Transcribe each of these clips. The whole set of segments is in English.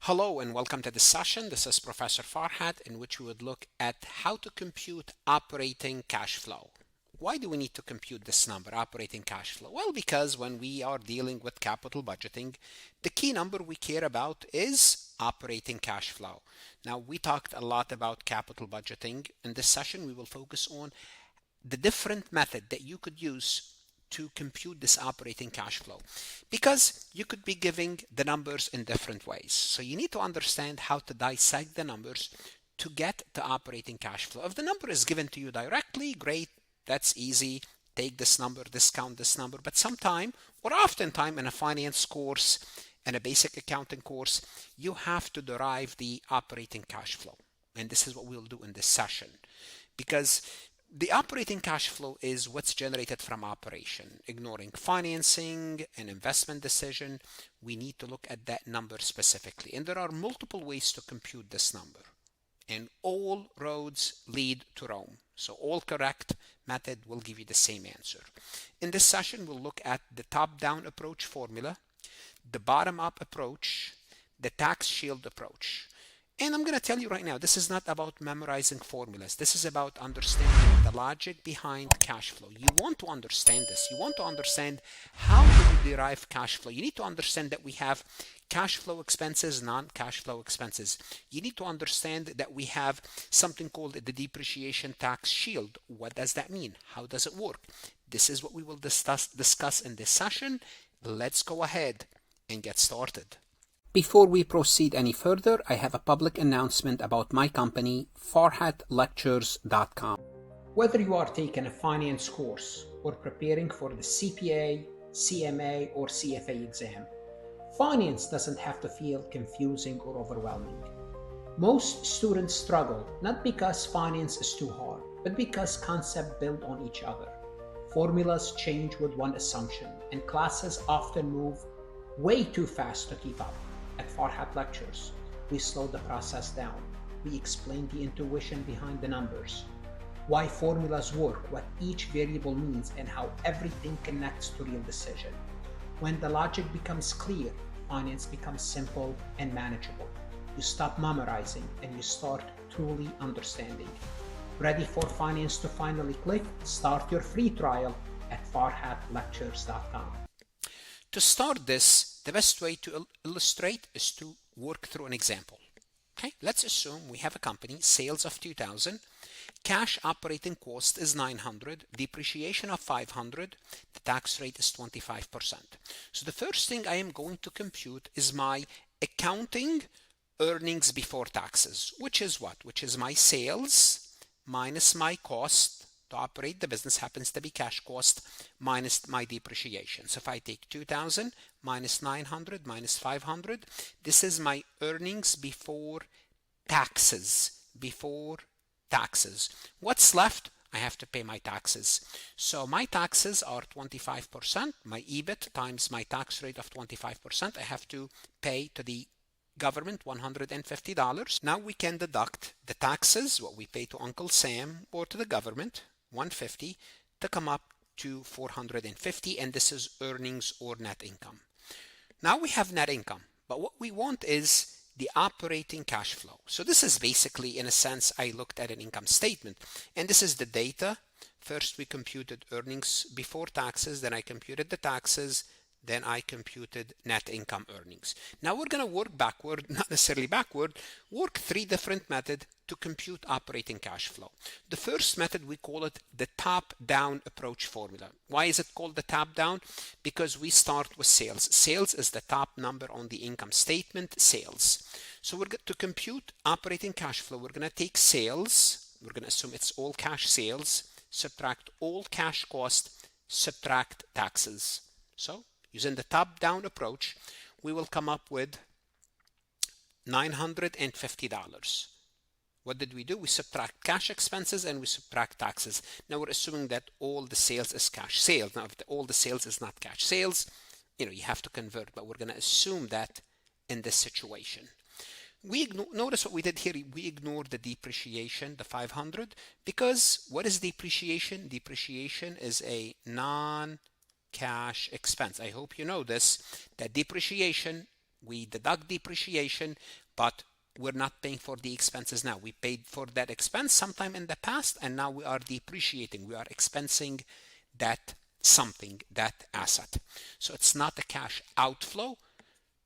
Hello and welcome to this session. This is Professor Farhat, in which we would look at how to compute operating cash flow. Why do we need to compute this number, operating cash flow? Well, because when we are dealing with capital budgeting, the key number we care about is operating cash flow. Now, we talked a lot about capital budgeting. In this session, we will focus on the different method that you could use to compute this operating cash flow, because you could be giving the numbers in different ways. So you need to understand how to dissect the numbers to get the operating cash flow. If the number is given to you directly, great, that's easy. Take this number, discount this number. But sometime, or oftentimes in a finance course and a basic accounting course, you have to derive the operating cash flow. And this is what we'll do in this session, because the operating cash flow is what's generated from operation. Ignoring financing and investment decision, we need to look at that number specifically. And there are multiple ways to compute this number. And all roads lead to Rome. So all correct method will give you the same answer. In this session, we'll look at the top-down approach formula, the bottom-up approach, the tax shield approach. And I'm going to tell you right now, this is not about memorizing formulas. This is about understanding the logic behind cash flow. You want to understand this. You want to understand how do you derive cash flow. You need to understand that we have cash flow expenses, non-cash flow expenses. You need to understand that we have something called the depreciation tax shield. What does that mean? How does it work? This is what we will discuss in this session. Let's go ahead and get started. Before we proceed any further, I have a public announcement about my company, farhatlectures.com. Whether you are taking a finance course or preparing for the CPA, CMA, or CFA exam, finance doesn't have to feel confusing or overwhelming. Most students struggle not because finance is too hard, but because concepts build on each other. Formulas change with one assumption, and classes often move way too fast to keep up. At Farhat Lectures, we slow the process down. We explain the intuition behind the numbers, why formulas work, what each variable means, and how everything connects to real decision. When the logic becomes clear, finance becomes simple and manageable. You stop memorizing and you start truly understanding. Ready for finance to finally click? Start your free trial at farhatlectures.com. To start this, the best way to illustrate is to work through an example. Okay, let's assume we have a company, sales of 2,000, cash operating cost is 900, depreciation of 500, the tax rate is 25%. So the first thing I am going to compute is my accounting earnings before taxes, which is what? Which is my sales minus my cost to operate the business, happens to be cash cost, minus my depreciation. So if I take 2,000 minus 900 minus 500, this is my earnings before taxes. What's left? I have to pay my taxes. So my taxes are 25%. My EBIT times my tax rate of 25%. I have to pay to the government $150. Now we can deduct the taxes, what we pay to Uncle Sam or to the government, $150, to come up to $450, and this is earnings or net income. Now we have net income, but what we want is the operating cash flow. So this is basically, in a sense, I looked at an income statement, and this is the data. First we computed earnings before taxes, then I computed the taxes, then I computed net income earnings. Now we're going to work backward, not necessarily backward, work three different methods to compute operating cash flow. The first method, we call it the top-down approach formula. Why is it called the top-down? Because we start with sales. Sales is the top number on the income statement, sales. So we're going to compute operating cash flow. We're going to take sales, we're going to assume it's all cash sales, subtract all cash cost, subtract taxes. So using the top-down approach, we will come up with $950. What did we do? We subtract cash expenses and we subtract taxes. Now we're assuming that all the sales is cash sales. Now if all the sales is not cash sales, you have to convert, but we're going to assume that in this situation. Notice what we did here. We ignored the depreciation, the 500, because what is depreciation? Depreciation is a non-cash expense. I hope you know this, that depreciation We deduct depreciation, but we're not paying for the expenses now. We paid for that expense sometime in the past, and now we are depreciating. We are expensing that something, that asset. So it's not a cash outflow.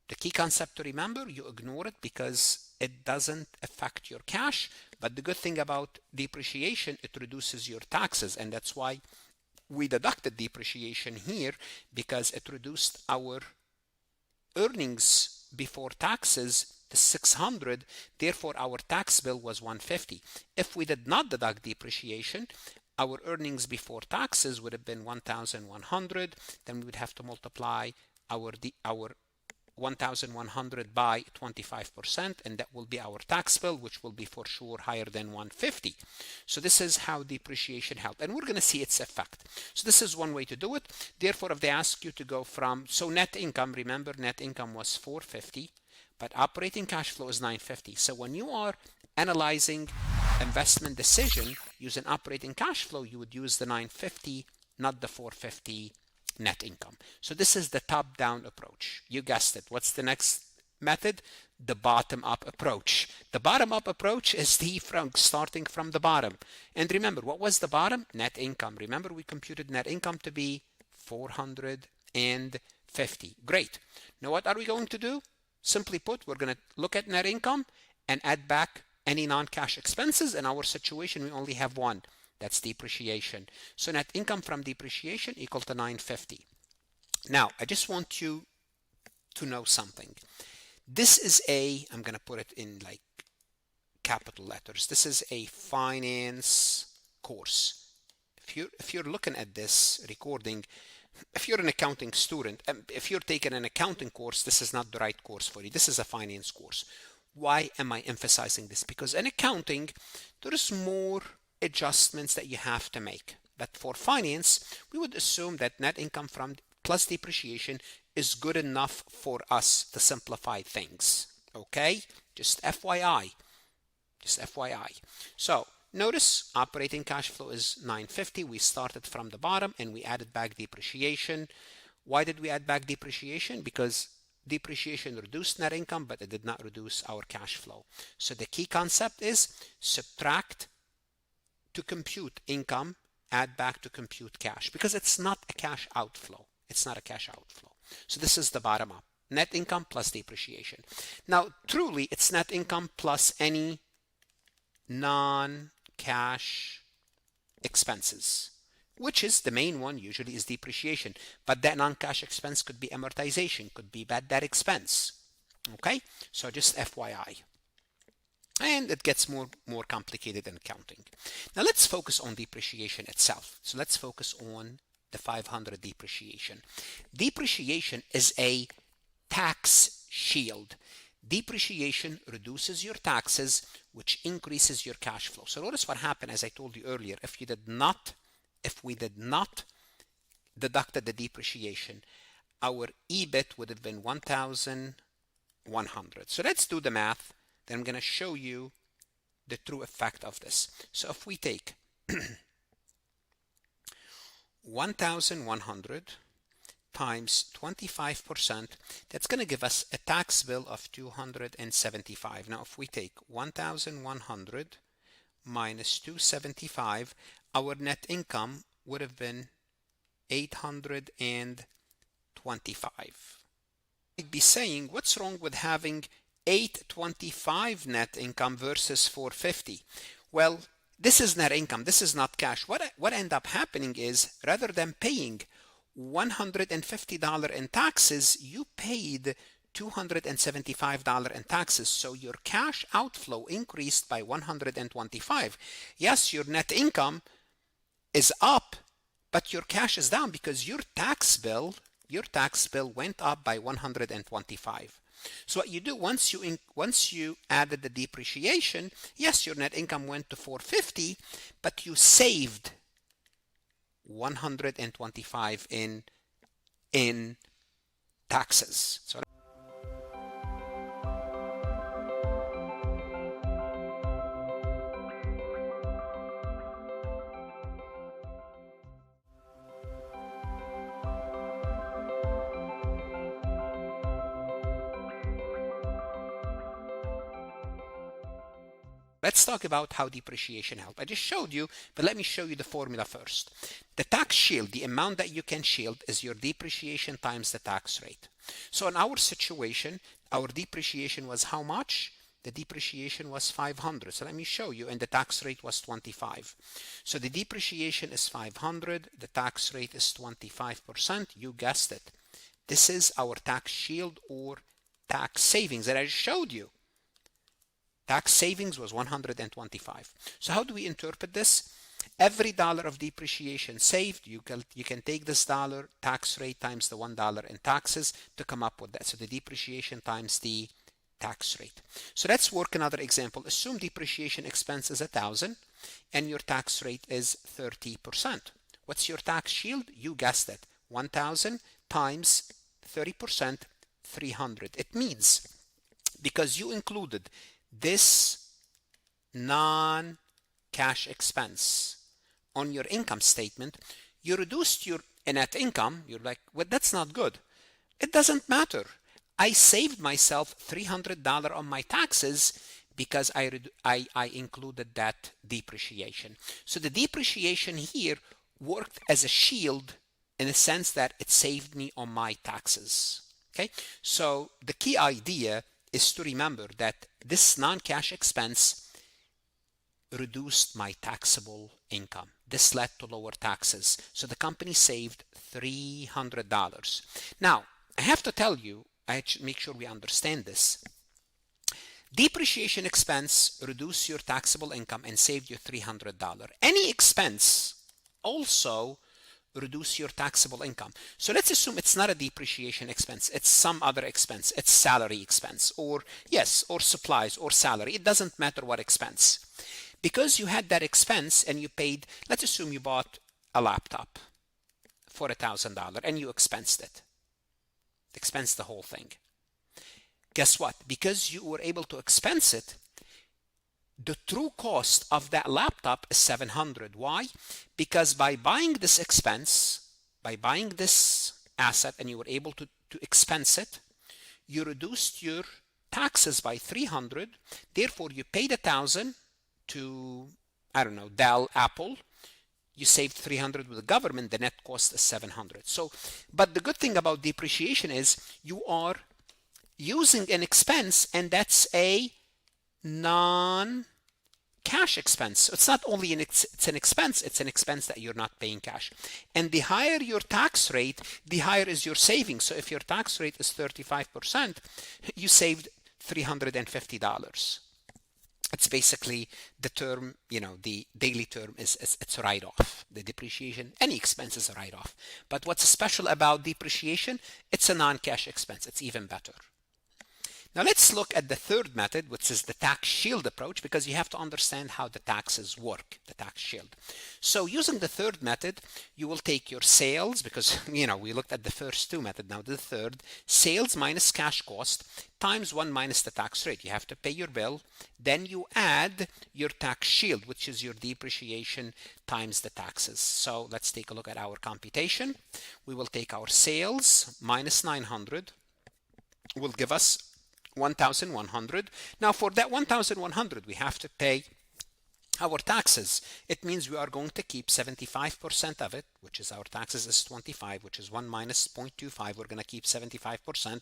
The key concept to remember, you ignore it because it doesn't affect your cash. But the good thing about depreciation, it reduces your taxes, and that's why we deducted depreciation here, because it reduced our earnings before taxes to 600. Therefore our tax bill was 150. If we did not deduct depreciation, our earnings before taxes would have been 1,100. Then we would have to multiply our 1,100 by 25%, and that will be our tax bill, which will be for sure higher than 150. So this is how depreciation helped, and we're going to see its effect. So this is one way to do it. Therefore, if they ask you to go from, so net income, remember net income was 450, but operating cash flow is 950. So when you are analyzing investment decision using operating cash flow, you would use the 950, not the 450 net income. So this is the top-down approach. You guessed it. What's the next method? The bottom-up approach. The bottom-up approach is starting from the bottom. And remember, what was the bottom? Net income. Remember, we computed net income to be 450. Great. Now what are we going to do? Simply put, we're going to look at net income and add back any non-cash expenses. In our situation, we only have one. That's depreciation. So net income from depreciation equal to 950. Now, I just want you to know something. This is I'm going to put it in like capital letters. This is a finance course. If you're looking at this recording, if you're an accounting student, if you're taking an accounting course, this is not the right course for you. This is a finance course. Why am I emphasizing this? Because in accounting, there is more adjustments that you have to make. But for finance, we would assume that net income from plus depreciation is good enough for us to simplify things. Okay? Just FYI. Just FYI. So notice operating cash flow is 950. We started from the bottom and we added back depreciation. Why did we add back depreciation? Because depreciation reduced net income, but it did not reduce our cash flow. So the key concept is subtract to compute income, add back to compute cash, because it's not a cash outflow. It's not a cash outflow. So this is the bottom up. Net income plus depreciation. Now, truly, it's net income plus any non-cash expenses, which is the main one usually is depreciation. But that non-cash expense could be amortization, could be bad debt expense. Okay? So just FYI. And it gets more complicated in accounting. Now let's focus on depreciation itself. So let's focus on the 500 depreciation. Depreciation is a tax shield. Depreciation reduces your taxes, which increases your cash flow. So notice what happened, as I told you earlier, if we did not deduct the depreciation, our EBIT would have been 1,100. So let's do the math. Then I'm going to show you the true effect of this. So if we take 1,100 times 25%, that's going to give us a tax bill of 275. Now if we take 1,100 minus 275, our net income would have been 825. I'd be saying, what's wrong with having 825 net income versus 450? Well, this is net income. This is not cash. What end up happening is, rather than paying $150 in taxes, you paid $275 in taxes. So your cash outflow increased by 125. Yes, your net income is up, but your cash is down because your tax bill went up by 125. So what you do, once you added the depreciation, yes, your net income went to 450, but you saved 125 in taxes. So Let's talk about how depreciation helps. I just showed you, but let me show you the formula first. The tax shield, the amount that you can shield, is your depreciation times the tax rate. So in our situation, our depreciation was how much? The depreciation was 500. So let me show you, and the tax rate was 25. So the depreciation is 500, the tax rate is 25%. You guessed it. This is our tax shield or tax savings that I just showed you. Tax savings was 125. So how do we interpret this? Every dollar of depreciation saved, you can take this dollar tax rate times the $1 in taxes to come up with that. So the depreciation times the tax rate. So let's work another example. Assume depreciation expense is 1,000 and your tax rate is 30%. What's your tax shield? You guessed it. 1,000 times 30%, 300. It means because you included this non-cash expense on your income statement, you reduced your net income. You're like, well, that's not good. It doesn't matter. I saved myself $300 on my taxes because I included that depreciation. So the depreciation here worked as a shield in the sense that it saved me on my taxes. Okay, so the key idea is to remember that this non-cash expense reduced my taxable income. This led to lower taxes. So the company saved $300. Now, I have to tell you, I should make sure we understand this. Depreciation expense reduced your taxable income and saved you $300. Any expense also reduce your taxable income. So let's assume it's not a depreciation expense, it's some other expense, it's salary expense, or yes, or supplies or salary. It doesn't matter what expense. Because you had that expense and you paid, let's assume you bought a laptop for $1,000 and you expensed it. Expensed the whole thing. Guess what? Because you were able to expense it, the true cost of that laptop is $700. Why? Because by buying this expense, by buying this asset and you were able to expense it, you reduced your taxes by $300. Therefore, you paid $1,000 to, I don't know, Dell, Apple. You saved $300 with the government. The net cost is $700. So, but the good thing about depreciation is you are using an expense, and that's a non-cash expense. So it's not only it's an expense that you're not paying cash. And the higher your tax rate, the higher is your savings. So if your tax rate is 35%, you saved $350. It's basically the term, the daily term is it's a write-off. The depreciation, any expense is a write-off. But what's special about depreciation? It's a non-cash expense. It's even better. Now let's look at the third method, which is the tax shield approach, because you have to understand how the taxes work, the tax shield. So using the third method, you will take your sales, because we looked at the first two methods, now the third, sales minus cash cost times 1 minus the tax rate. You have to pay your bill, then you add your tax shield, which is your depreciation times the taxes. So let's take a look at our computation. We will take our sales minus 900, will give us 1,100. Now for that 1,100, we have to pay our taxes. It means we are going to keep 75% of it, which is our taxes is 25, which is 1 minus 0.25. We're going to keep 75%.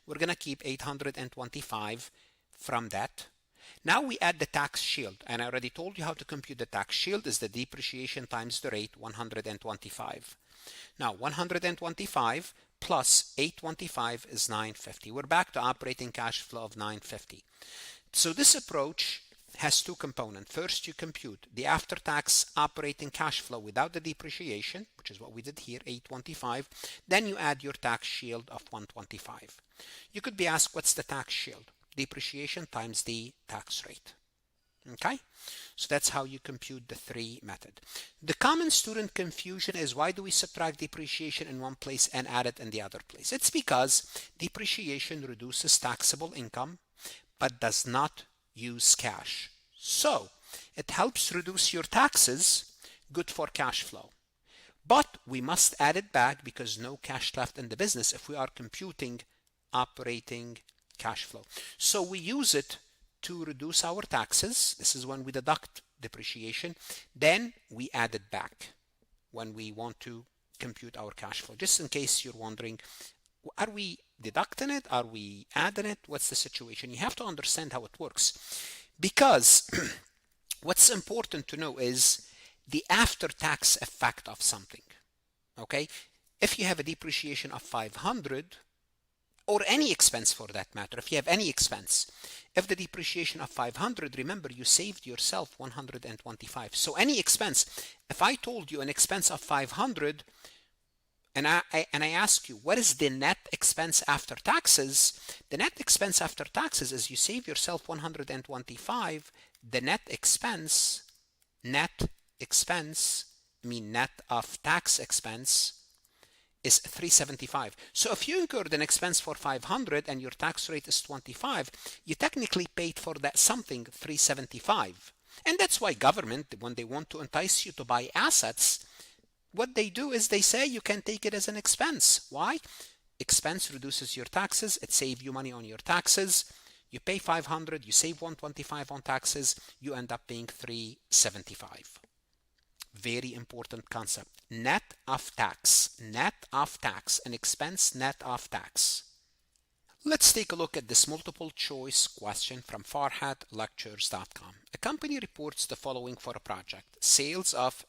We're going to keep 825 from that. Now we add the tax shield, and I already told you how to compute the tax shield is the depreciation times the rate, 125. Now 125 plus 825 is 950. We're back to operating cash flow of 950. So this approach has two components. First, you compute the after-tax operating cash flow without the depreciation, which is what we did here, 825. Then you add your tax shield of 125. You could be asked, what's the tax shield? Depreciation times the tax rate. Okay, so that's how you compute the three method. The common student confusion is, why do we subtract depreciation in one place and add it in the other place? It's because depreciation reduces taxable income but does not use cash. So it helps reduce your taxes, good for cash flow. But we must add it back because no cash left in the business if we are computing operating cash flow. So we use it to reduce our taxes. This is when we deduct depreciation. Then we add it back when we want to compute our cash flow. Just in case you're wondering, are we deducting it? Are we adding it? What's the situation? You have to understand how it works, because what's important to know is the after-tax effect of something. Okay, if you have a depreciation of 500, or any expense for that matter, if you have any expense, if the depreciation of 500, remember you saved yourself 125. So any expense, if I told you an expense of 500, and I ask you, what is the net expense after taxes? The net expense after taxes is you save yourself 125. The net of tax expense is 375. So if you incurred an expense for 500 and your tax rate is 25, you technically paid for that something 375. And that's why government, when they want to entice you to buy assets, what they do is they say you can take it as an expense. Why? Expense reduces your taxes. It saves you money on your taxes. You pay 500, you save 125 on taxes, you end up paying 375. Very important concept. Net of tax, an expense net of tax. Let's take a look at this multiple choice question from farhatlectures.com. A company reports the following for a project: sales of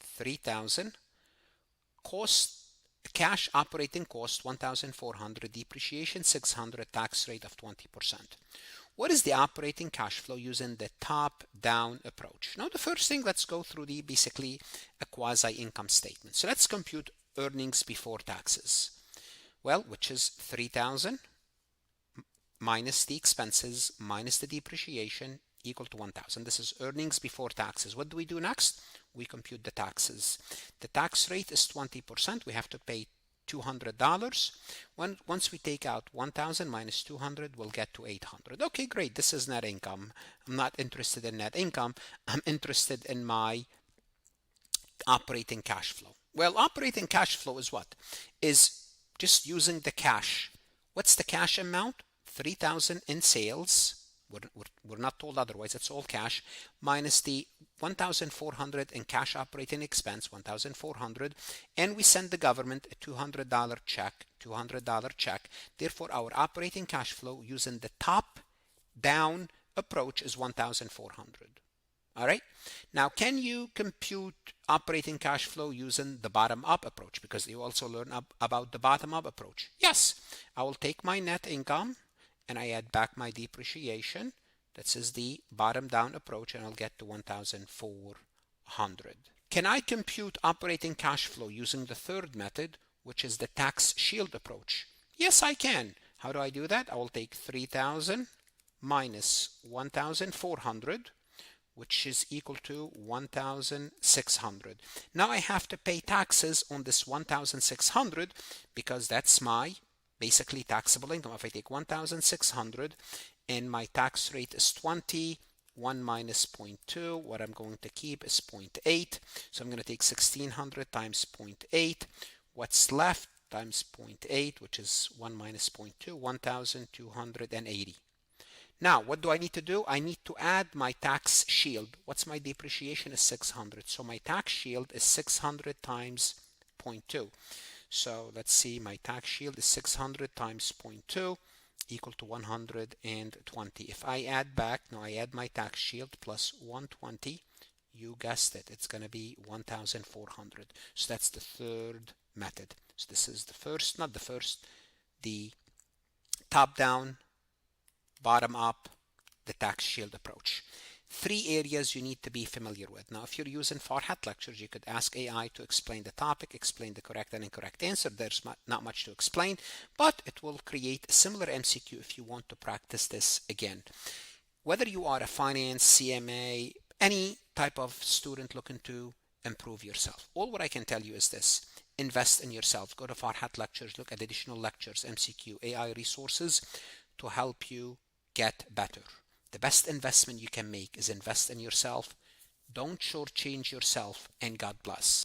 3,000, cash operating cost 1,400, depreciation 600, tax rate of 20%. What is the operating cash flow using the top-down approach? Now, the first thing, let's go through basically a quasi-income statement. So let's compute earnings before taxes. Well, which is 3,000 minus the expenses minus the depreciation equal to 1,000. This is earnings before taxes. What do we do next? We compute the taxes. The tax rate is 20%. We have to pay $200. Once we take out 1,000 minus 200, we'll get to 800. Okay, great. This is net income. I'm not interested in net income. I'm interested in my operating cash flow. Well, operating cash flow is what? Is just using the cash. What's the cash amount? 3,000 in sales. We're not told otherwise. It's all cash, minus the 1,400 in cash operating expense, 1,400, and we send the government a $200 check. Therefore, our operating cash flow using the top-down approach is 1,400. All right. Now, can you compute operating cash flow using the bottom-up approach? Because you also learn about the bottom-up approach. Yes, I will take my net income and I add back my depreciation. This is the bottom-down approach, and I'll get to 1,400. Can I compute operating cash flow using the third method, which is the tax shield approach? Yes, I can. How do I do that? I will take 3,000 minus 1,400, which is equal to 1,600. Now I have to pay taxes on this 1,600 because that's my basically taxable income. If I take 1,600 and my tax rate is 20, 1 minus 0.2, what I'm going to keep is 0.8. So I'm going to take 1,600 times 0.8. What's left times 0.8, which is 1 minus 0.2, 1,280. Now, what do I need to do? I need to add my tax shield. What's my depreciation is 600. So my tax shield is 600 times 0.2. So let's see, my tax shield is 600 times 0.2 equal to 120. If I add back, now I add my tax shield plus 120, you guessed it, it's going to be 1,400. So that's the third method. So this is the first, not the first, the top-down, bottom-up, the tax shield approach. 3 areas you need to be familiar with. Now, if you're using Farhat lectures, you could ask AI to explain the topic, explain the correct and incorrect answer. There's not much to explain, but it will create a similar MCQ if you want to practice this again. Whether you are a finance, CMA, any type of student looking to improve yourself, all what I can tell you is this: invest in yourself. Go to Farhat lectures, look at additional lectures, MCQ, AI resources to help you get better. The best investment you can make is invest in yourself. Don't shortchange yourself, and God bless.